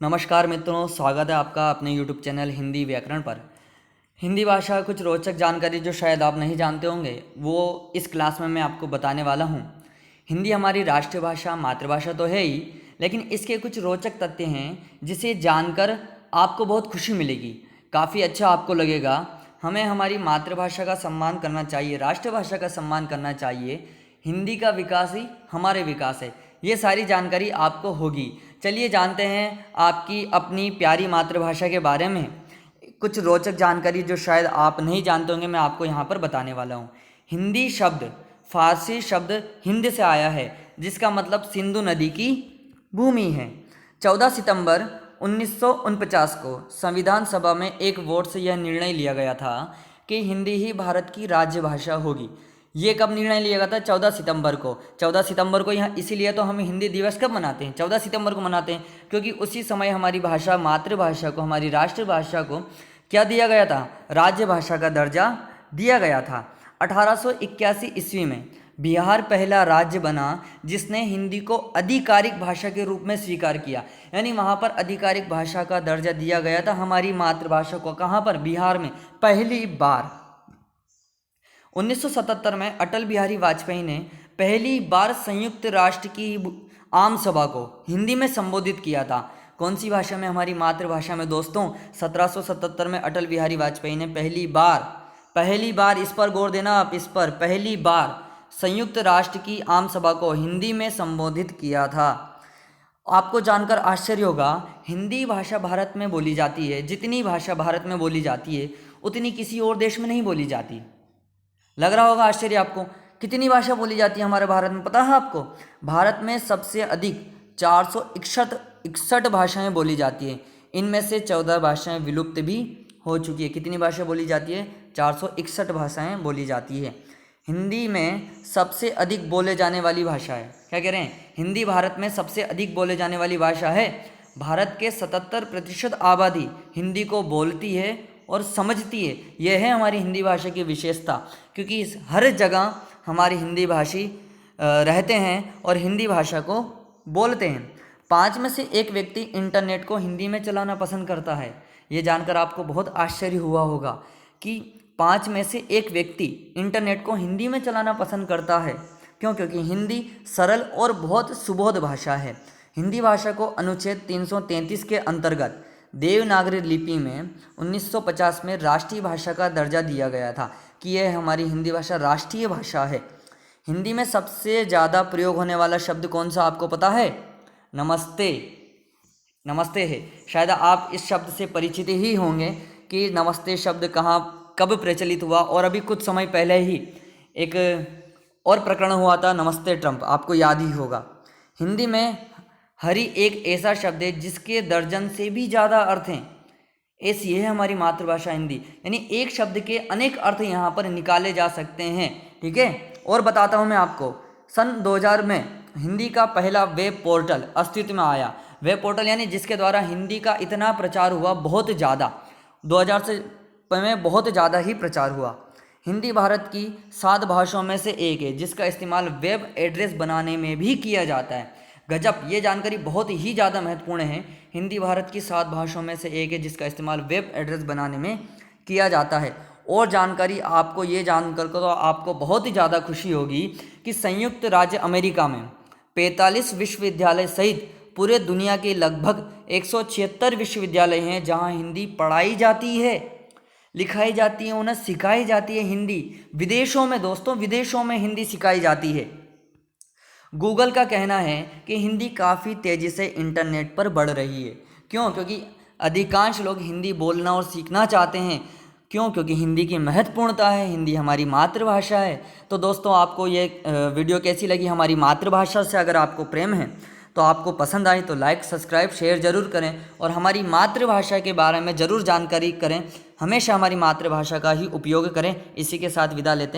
नमस्कार मित्रों, स्वागत है आपका अपने YouTube चैनल हिंदी व्याकरण पर। हिंदी भाषा कुछ रोचक जानकारी जो शायद आप नहीं जानते होंगे वो इस क्लास में मैं आपको बताने वाला हूँ। हिंदी हमारी राष्ट्रीय भाषा मातृभाषा तो है ही, लेकिन इसके कुछ रोचक तथ्य हैं जिसे जानकर आपको बहुत खुशी मिलेगी, काफ़ी अच्छा आपको लगेगा। हमें हमारी मातृभाषा का सम्मान करना चाहिए, राष्ट्रभाषा का सम्मान करना चाहिए। हिंदी का विकास ही हमारे विकास है, ये सारी जानकारी आपको होगी। चलिए जानते हैं आपकी अपनी प्यारी मातृभाषा के बारे में कुछ रोचक जानकारी जो शायद आप नहीं जानते होंगे, मैं आपको यहाँ पर बताने वाला हूँ। हिंदी शब्द फारसी शब्द हिंद से आया है, जिसका मतलब सिंधु नदी की भूमि है। 14 सितंबर 1949 को संविधान सभा में एक वोट से यह निर्णय लिया गया था कि हिंदी ही भारत की राज्य भाषा होगी। ये कब निर्णय लिया गया था? 14 सितंबर को। 14 सितंबर को यहाँ इसीलिए तो हम हिंदी दिवस कब मनाते हैं? 14 सितंबर को मनाते हैं, क्योंकि उसी समय हमारी भाषा मातृभाषा को, हमारी राष्ट्रभाषा को क्या दिया गया था? राज्य भाषा का दर्जा दिया गया था। 1881 ईस्वी में बिहार पहला राज्य बना जिसने हिंदी को आधिकारिक भाषा के रूप में स्वीकार किया, यानी वहाँ पर आधिकारिक भाषा का दर्जा दिया गया था हमारी मातृभाषा को। कहाँ पर? बिहार में पहली बार। 1977 में अटल बिहारी वाजपेयी ने पहली बार संयुक्त राष्ट्र की आम सभा को हिंदी में संबोधित किया था। कौन सी भाषा में? हमारी मातृभाषा में दोस्तों। 1777 में अटल बिहारी वाजपेयी ने पहली बार, इस पर गौर देना आप, इस पर पहली बार संयुक्त राष्ट्र की आम सभा को हिंदी में संबोधित किया था। आपको जानकर आश्चर्य होगा, हिंदी भाषा भारत में बोली जाती है, जितनी भाषा भारत में बोली जाती है उतनी किसी और देश में नहीं बोली जाती। लग रहा होगा आश्चर्य आपको, कितनी भाषा बोली जाती है हमारे भारत में? पता है आपको? भारत में सबसे अधिक 461 भाषाएं बोली जाती है। इनमें से 14 भाषाएं विलुप्त भी हो चुकी है। कितनी भाषा बोली जाती है? 461 भाषाएं बोली जाती है। हिंदी में सबसे अधिक बोले जाने वाली भाषा है, क्या कह रहे हैं? हिंदी भारत में सबसे अधिक बोले जाने वाली भाषा है। भारत के 77% आबादी हिंदी को बोलती है और समझती है। यह है हमारी हिंदी भाषा की विशेषता, क्योंकि हर जगह हमारी हिंदी भाषी रहते हैं और हिंदी भाषा को बोलते हैं। 5 में से 1 व्यक्ति इंटरनेट को हिंदी में चलाना पसंद करता है। ये जानकर आपको बहुत आश्चर्य हुआ होगा कि 5 में से 1 व्यक्ति इंटरनेट को हिंदी में चलाना पसंद करता है। क्यों? क्योंकि हिंदी सरल और बहुत सुबोध भाषा है। हिंदी भाषा को अनुच्छेद 333 के अंतर्गत देवनागरी लिपि में 1950 में राष्ट्रीय भाषा का दर्जा दिया गया था कि यह हमारी हिंदी भाषा राष्ट्रीय भाषा है। हिंदी में सबसे ज़्यादा प्रयोग होने वाला शब्द कौन सा आपको पता है? नमस्ते। नमस्ते है। शायद आप इस शब्द से परिचित ही होंगे कि नमस्ते शब्द कहाँ कब प्रचलित हुआ। और अभी कुछ समय पहले ही एक और प्रकरण हुआ था, नमस्ते ट्रंप, आपको याद ही होगा। हिंदी में हरि एक ऐसा शब्द है जिसके दर्जन से भी ज़्यादा अर्थ हैं। ऐसी है हमारी मातृभाषा हिंदी, यानी एक शब्द के अनेक अर्थ यहाँ पर निकाले जा सकते हैं। ठीक है, और बताता हूँ मैं आपको। सन 2000 में हिंदी का पहला वेब पोर्टल अस्तित्व में आया। वेब पोर्टल यानी जिसके द्वारा हिंदी का इतना प्रचार हुआ, बहुत ज़्यादा, 2000 से में बहुत ज़्यादा ही प्रचार हुआ। हिंदी भारत की 7 भाषाओं में से एक है जिसका इस्तेमाल वेब एड्रेस बनाने में भी किया जाता है। गजब, ये जानकारी बहुत ही ज़्यादा महत्वपूर्ण है। हिंदी भारत की 7 भाषाओं में से एक है जिसका इस्तेमाल वेब एड्रेस बनाने में किया जाता है। और जानकारी आपको ये जानकर तो आपको बहुत ही ज़्यादा खुशी होगी कि संयुक्त राज्य अमेरिका में 45 विश्वविद्यालय सहित पूरे दुनिया के लगभग 176 विश्वविद्यालय हैं जहाँ हिंदी पढ़ाई जाती है, लिखाई जाती है, उन्हें सिखाई जाती है। हिंदी विदेशों में दोस्तों, विदेशों में हिंदी सिखाई जाती है। गूगल का कहना है कि हिंदी काफ़ी तेज़ी से इंटरनेट पर बढ़ रही है। क्यों? क्योंकि अधिकांश लोग हिंदी बोलना और सीखना चाहते हैं। क्यों? क्योंकि हिंदी की महत्वपूर्णता है, हिंदी हमारी मातृभाषा है। तो दोस्तों, आपको ये वीडियो कैसी लगी? हमारी मातृभाषा से अगर आपको प्रेम है तो आपको पसंद आई तो लाइक, सब्सक्राइब, शेयर ज़रूर करें और हमारी मातृभाषा के बारे में ज़रूर जानकारी करें। हमेशा हमारी मातृभाषा का ही उपयोग करें। इसी के साथ विदा लेते हैं।